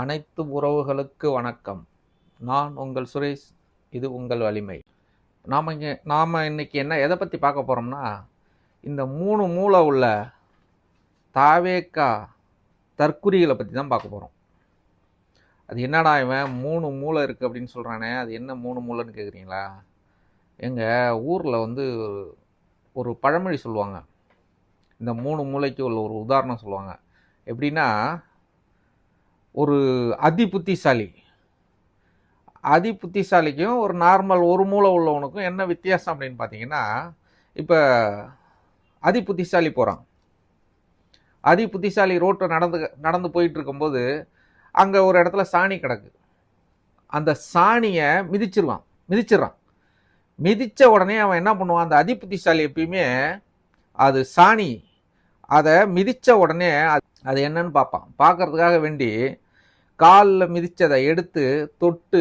அனைத்து உறவுகளுக்கு வணக்கம். நான் உங்கள் சுரேஷ். இது உங்கள் வலிமை. நாம் இன்னைக்கு எதை பற்றி பார்க்க போகிறோம்னா, இந்த 3 மூலை உள்ள தாவேக்கா தற்குறிகளை பற்றி தான் பார்க்க போகிறோம். அது என்னடா இவன் 3 மூலை இருக்குது அப்படின்னு சொல்கிறானே, அது என்ன 3 மூலைன்னு கேட்குறீங்களா? எங்கள் ஊரில் ஒரு பழமொழி சொல்லுவாங்க. இந்த 3 மூலைக்கு உள்ள ஒரு உதாரணம் சொல்லுவாங்க. எப்படின்னா, ஒரு அதி புத்திசாலிக்கும் ஒரு நார்மல் ஒரு மூளை உள்ளவனுக்கும் என்ன வித்தியாசம் அப்படின்னு பார்த்தீங்கன்னா, இப்போ அதி புத்திசாலி போகிறான். அதி புத்திசாலி ரோட்டை நடந்து போயிட்டு இருக்கும்போது அங்கே ஒரு இடத்துல சாணி கிடக்கு. அந்த சாணியை மிதிச்சிடறான். மிதித்த உடனே அவன் என்ன பண்ணுவான்? அந்த அதி புத்திசாலி எப்பயுமே அது சாணி, அதை மிதித்த உடனே அது என்னன்னு பார்ப்பான். பார்க்கறதுக்காக வேண்டி காலில் மிதித்ததை எடுத்து தொட்டு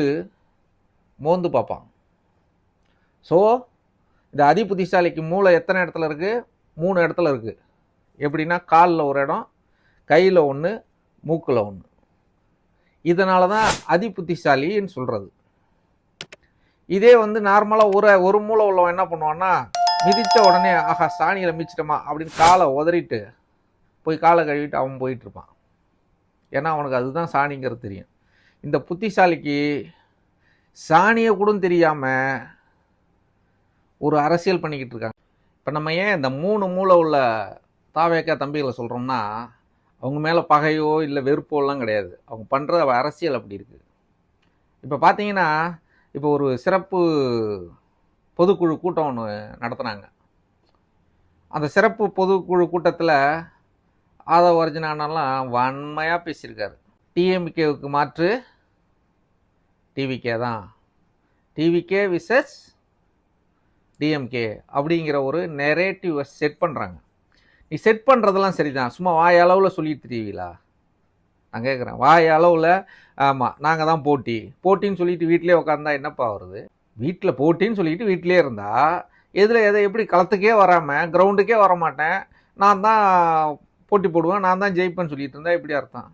மோந்து பார்ப்பான். ஸோ இந்த அதி புத்திசாலிக்கு மூளை எத்தனை இடத்துல இருக்குது? 3 இடத்துல இருக்குது. எப்படின்னா, காலில் ஒரு இடம், கையில் ஒன்று, மூக்கில் ஒன்று. இதனால தான் அதி புத்திசாலின்னு சொல்கிறது. இதே நார்மலாக ஒரு மூளை உள்ளவன் என்ன பண்ணுவான்னா, மிதித்த உடனே ஆஹா சாணியில் மிதிச்சிட்டோமா அப்படின்னு காலை உதறிட்டு போய் காலை கழுவிட்டு அவன் போயிட்டுருப்பான். ஏன்னா அவனுக்கு அதுதான் சாணிங்கிறது தெரியும். இந்த புத்திசாலிக்கு சாணியை கூட தெரியாமல் ஒரு அரசியல் பண்ணிக்கிட்டு இருக்காங்க. இப்போ நம்ம ஏன் இந்த 3 மூளை உள்ள தாவேக்கா தம்பிகளை சொல்கிறோம்னா, அவங்க மேலே பகையோ இல்லை வெறுப்போலாம் கிடையாது. அவங்க பண்ணுற அரசியல் அப்படி இருக்குது. இப்போ பார்த்தீங்கன்னா, இப்போ ஒரு சிறப்பு பொதுக்குழு கூட்டம் ஒன்று நடத்துனாங்க. அந்த சிறப்பு பொதுக்குழு கூட்டத்தில் ஆதவ அர்ஜுனானெல்லாம் வன்மையாக பேசியிருக்காரு. டிஎம்கேவுக்கு மாற்று டிவிகே தான், டிவிகே விசஸ் டிஎம்கே அப்படிங்கிற ஒரு நெரேட்டிவை செட் பண்ணுறாங்க. நீ செட் பண்ணுறதெல்லாம் சரிதான், சும்மா வாயளவில் சொல்லிட்டு தெரியுவீங்களா? நான் கேட்குறேன், வாயளவில் ஆமாம் நாங்கள் தான் போட்டின்னு சொல்லிட்டு வீட்டிலே உட்காந்தா என்னப்பா வருது? வீட்டில் போட்டின்னு சொல்லிட்டு வீட்டிலே இருந்தால் எதை எப்படி களத்துக்கே வராமல் கிரவுண்டுக்கே வரமாட்டேன், நான் தான் போட்டி போடுவேன், நான் தான் ஜெயிப்பேன்னு சொல்லிட்டு இருந்தா எப்படி அர்த்தம்?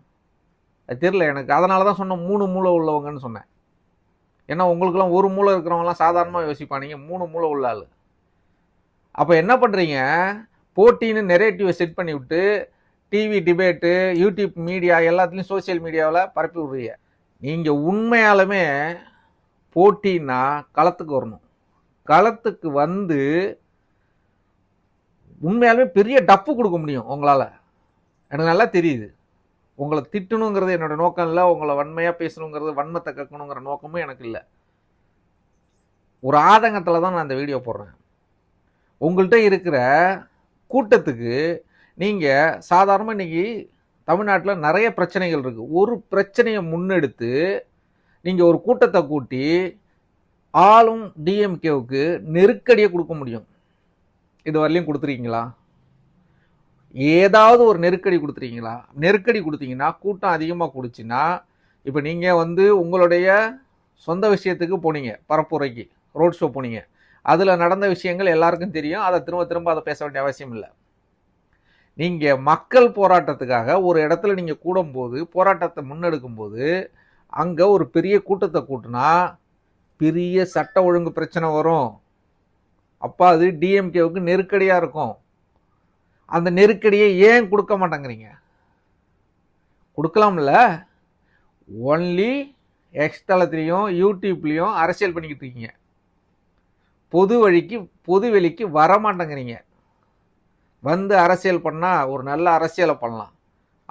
அது தெரில எனக்கு. அதனால தான் சொன்னேன் 3 மூளை உள்ளவங்கன்னு சொன்னேன். ஏன்னா உங்களுக்குலாம் ஒரு மூளை இருக்கிறவங்களாம் சாதாரணமாக யோசிப்பானீங்க, 3 மூளை உள்ள ஆள். அப்போ என்ன பண்ணுறீங்க? போட்டின்னு நெரேட்டிவை செட் பண்ணி விட்டு டிவி டிபேட்டு, யூடியூப் மீடியா எல்லாத்துலேயும் சோசியல் மீடியாவில் பரப்பி விடுறீங்க. நீங்கள் உண்மையாலுமே போட்டின்னா களத்துக்கு வரணும். களத்துக்கு உண்மையாலுமே பெரிய டப்பு கொடுக்க முடியும் உங்களால். எனக்கு நல்லா தெரியுது. உங்களை திட்டணுங்கிறது என்னோட நோக்கம் இல்லை, உங்களை வன்மையாக பேசணுங்கிறது, வன்மத்தை கக்கணுங்கிற நோக்கமும் எனக்கு இல்லை. ஒரு ஆதங்கத்தில் தான் நான் இந்த வீடியோ போடுறேன். உங்கள்கிட்ட இருக்கிற கூட்டத்துக்கு நீங்கள் சாதாரணமாக இன்றைக்கி தமிழ்நாட்டில் நிறைய பிரச்சனைகள் இருக்குது. ஒரு பிரச்சனையை முன்னெடுத்து நீங்கள் ஒரு கூட்டத்தை கூட்டி ஆளும் டிஎம்கேவுக்கு நெருக்கடியை கொடுக்க முடியும். இது வரலையும் கொடுத்துருக்கீங்களா? ஏதாவது ஒரு நெருக்கடி கொடுத்துருக்கீங்களா? நெருக்கடி கொடுத்தீங்கன்னா, கூட்டம் அதிகமாக கொடுச்சுன்னா, இப்போ நீங்கள் உங்களுடைய சொந்த விஷயத்துக்கு போனீங்க, பரப்புரைக்கு ரோட் ஷோ போனீங்க, அதில் நடந்த விஷயங்கள் எல்லாருக்கும் தெரியும். அதை திரும்ப அதை பேச வேண்டிய அவசியம் இல்லை. நீங்கள் மக்கள் போராட்டத்துக்காக ஒரு இடத்துல நீங்கள் கூடும்போது, போராட்டத்தை முன்னெடுக்கும்போது, அங்கே ஒரு பெரிய கூட்டத்தை கூட்டினா பெரிய சட்ட ஒழுங்கு பிரச்சனை வரும். அப்போ அது டிஎம்கேவுக்கு நெருக்கடியாக இருக்கும். அந்த நெருக்கடியை ஏன் கொடுக்க மாட்டேங்கிறீங்க? கொடுக்கலாம்ல. ஒன்லி எக்ஸ்தலத்துலேயும் யூடியூப்லேயும் அரசியல் பண்ணிக்கிட்டு இருக்கீங்க. பொது வெளிக்கு வர மாட்டேங்கிறீங்க. அரசியல் பண்ணால் ஒரு நல்ல அரசியலை பண்ணலாம்.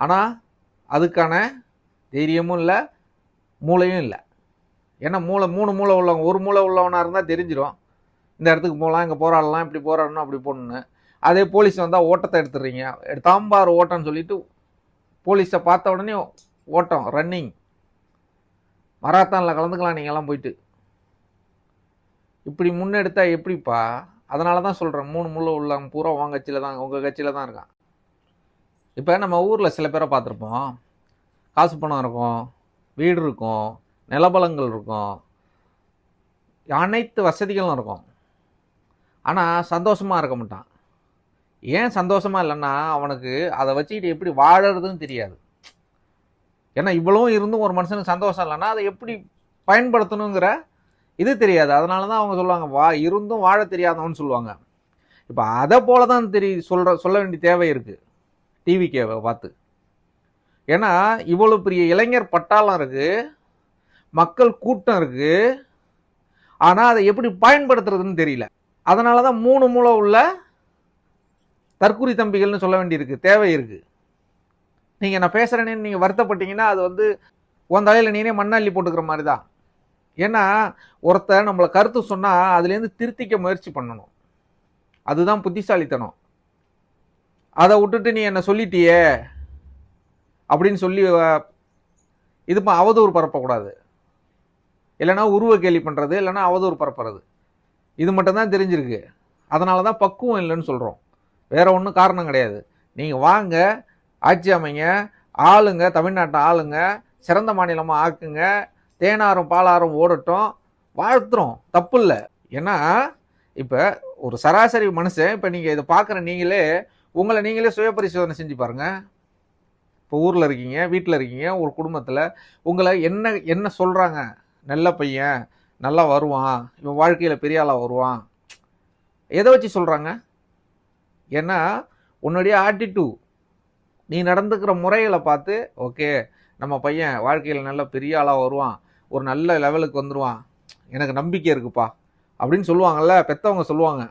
ஆனால் அதுக்கான தைரியமும் இல்லை, மூளையும் இல்லை. ஏன்னா 3 மூளை உள்ளவங்க, ஒரு மூளை உள்ளவனாக இருந்தால் தெரிஞ்சிடும், இந்த இடத்துக்கு போகலாம், இங்கே போராடலாம், இப்படி போராடணும், அப்படி போடணுன்னு. அதே போலீஸ் வந்தால் ஓட்டத்தை எடுத்துடுறீங்க. தாம்பார் ஓட்டம்னு சொல்லிட்டு போலீஸை பார்த்த உடனே ஓட்டம், ரன்னிங், மராத்தானில் கலந்துக்கலாம் நீங்கள்லாம் போயிட்டு. இப்படி முன்னெடுத்தா எப்படிப்பா? அதனால தான் சொல்கிறேன், 3 மூளை உள்ளவங்க பூரா உங்கள் கட்சியில் தான் இருக்கான். இப்போ நம்ம ஊரில் சில பேரை பார்த்துருப்போம், காசு பணம் இருக்கும், வீடு இருக்கும், நிலபலங்கள் இருக்கும், அனைத்து வசதிகளும் இருக்கும். ஆனால் சந்தோஷமாக இருக்க மாட்டான். ஏன் சந்தோஷமாக இல்லைன்னா, அவனுக்கு அதை வச்சுக்கிட்டு எப்படி வாழறதுன்னு தெரியாது. ஏன்னா இவ்வளவும் இருந்தும் ஒரு மனுஷனுக்கு சந்தோஷம் இல்லைன்னா அதை எப்படி பயன்படுத்தணுங்கிற இது தெரியாது. அதனால தான் அவங்க சொல்லுவாங்க, இருந்தும் வாழ தெரியாதவன்னு சொல்லுவாங்க. இப்போ அதை போல தான் சொல்ல வேண்டிய தேவை இருக்குது டிவிக்கேவை பார்த்து. ஏன்னா இவ்வளோ பெரிய இளைஞர் பட்டாளம் இருக்குது, மக்கள் கூட்டம் இருக்குது, ஆனால் அதை எப்படி பயன்படுத்துறதுன்னு தெரியல. அதனால தான் 3 மூளை உள்ள தற்குறி தம்பிகள்னு சொல்ல வேண்டியிருக்கு, தேவை இருக்குது. நீங்கள் நான் பேசுகிறேன்னு நீங்கள் வருத்தப்பட்டீங்கன்னா அது வந்து உன் தலையில் நீனே மண்ணள்ளி போட்டுக்கிற மாதிரி தான். ஏன்னா ஒருத்தர் நம்மளை கருத்து சொன்னால் அதுலேருந்து திருத்திக்க முயற்சி பண்ணணும், அதுதான் புத்திசாலித்தனம். அதை விட்டுட்டு நீ என்ன சொல்லிட்டியே அப்படின்னு சொல்லி இது அவதூறு பரப்பக்கூடாது. இல்லைன்னா உருவ கேலி பண்ணுறது, இல்லைன்னா அவதூறு பரப்புறது, இது மட்டும்தான் தெரிஞ்சிருக்கு. அதனால தான் பக்குவம் இல்லைன்னு சொல்கிறோம், வேற ஒன்றும் காரணம் கிடையாது. நீங்கள் வாங்க, ஆட்சி அமைங்க, ஆளுங்க, தமிழ்நாட்டை ஆளுங்க, சிறந்த மாநிலமாக ஆக்குங்க, தேனாரும் பாலாரும் ஓடட்டும், வாழ்த்துறோம், தப்பு இல்லை. ஏன்னா இப்போ ஒரு சராசரி மனுஷன், இப்போ நீங்கள் இதை பார்க்குற நீங்களே உங்களை நீங்களே சுய பரிசோதனை செஞ்சு பாருங்கள். இப்போ ஊரில் இருக்கீங்க, வீட்டில் இருக்கீங்க, ஒரு குடும்பத்தில் உங்களை என்ன சொல்கிறாங்க, நல்ல பையன், நல்லா வருவான், இவன் வாழ்க்கையில் பெரிய ஆளாக வருவான், எதை வச்சு சொல்கிறாங்க? ஏன்னா உன்னுடைய ஆட்டிடியூட், நீ நடந்துக்கிற முறைகளை பார்த்து ஓகே நம்ம பையன் வாழ்க்கையில் நல்ல பெரிய ஆளாக வருவான், ஒரு நல்ல லெவலுக்கு வந்துடுவான், எனக்கு நம்பிக்கை இருக்குப்பா அப்படின்னு சொல்லுவாங்கள்ல, பெற்றவங்க சொல்லுவாங்க.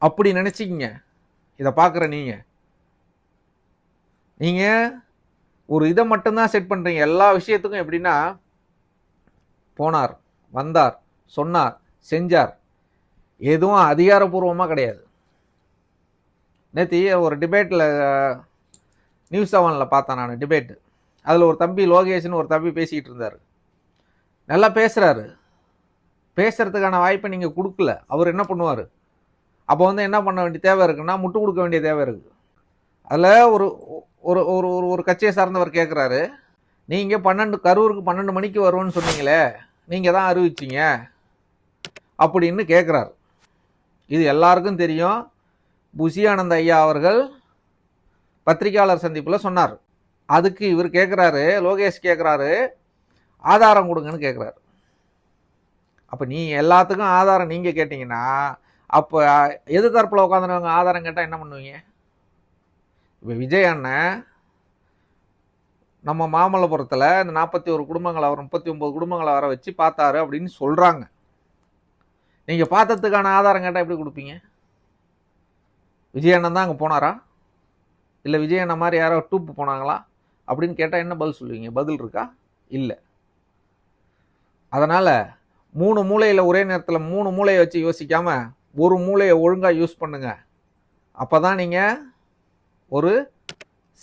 அப்படி நினச்சிக்கிங்க இதை பார்க்குற நீங்கள் ஒரு இதை மட்டும்தான் செட் பண்ணுறீங்க எல்லா விஷயத்துக்கும். எப்படின்னா போனார், வந்தார், சொன்னார், செஞ்சார், எதுவும் அதிகாரப்பூர்வமாக கிடையாது. நேற்று ஒரு டிபேட்டில் நியூஸ் 7ல் பார்த்தேன் நான் டிபேட்டு. அதில் ஒரு தம்பி லோகேஷ்னு ஒரு தம்பி பேசிக்கிட்டு இருந்தார். நல்லா பேசுகிறாரு, பேசுகிறதுக்கான வாய்ப்பை நீங்கள் கொடுக்கல, அவர் என்ன பண்ணுவார்? அப்போ வந்து என்ன பண்ண வேண்டிய தேவை இருக்குன்னா முட்டு கொடுக்க வேண்டிய தேவை இருக்குது. அதில் ஒரு ஒரு ஒரு ஒரு கட்சியை சார்ந்தவர் கேட்குறாரு, நீங்கள் கரூருக்கு 12 மணிக்கு வருவோன்னு சொன்னீங்களே, நீங்கள் தான் அறிவிச்சிங்க அப்படின்னு கேட்குறாரு. இது எல்லாருக்கும் தெரியும். புஷி ஆனந்த் ஐயா அவர்கள் பத்திரிகையாளர் சந்திப்பில் சொன்னார். அதுக்கு இவர் கேட்குறாரு, லோகேஷ் கேட்குறாரு, ஆதாரம் கொடுங்கன்னு கேட்குறாரு. அப்போ நீ எல்லாத்துக்கும் ஆதாரம் நீங்கள் கேட்டிங்கன்னா அப்போ எதிர்த்தரப்பில் உட்காந்துருவாங்க ஆதாரம் கேட்டால் என்ன பண்ணுவீங்க? இப்போ விஜய் அண்ணன் நம்ம மாமல்லபுரத்தில் இந்த 41 குடும்பங்களை, அவர் 39 குடும்பங்களை வர வச்சு பார்த்தாரு அப்படின்னு சொல்கிறாங்க. நீங்கள் பார்த்ததுக்கான ஆதாரம் கேட்டால் எப்படி கொடுப்பீங்க? விஜய் அண்ணன் தான் அங்கே போனாரா, இல்லை விஜய் அண்ணன் மாதிரி யாரோ டூப்பு போனாங்களா அப்படின்னு கேட்டால் என்ன பதில் சொல்லுவீங்க? பதில் இருக்கா? இல்லை. அதனால் 3 மூளையில் ஒரே நேரத்தில் 3 மூளையை வச்சு யோசிக்காமல் ஒரு மூளையை ஒழுங்காக யூஸ் பண்ணுங்க. அப்போ தான் நீங்கள் ஒரு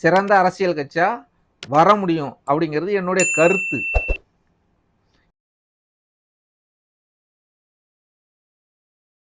சிறந்த அரசியல் கட்சியாக வர முடியும் அப்படிங்கிறது என்னுடைய கருத்து.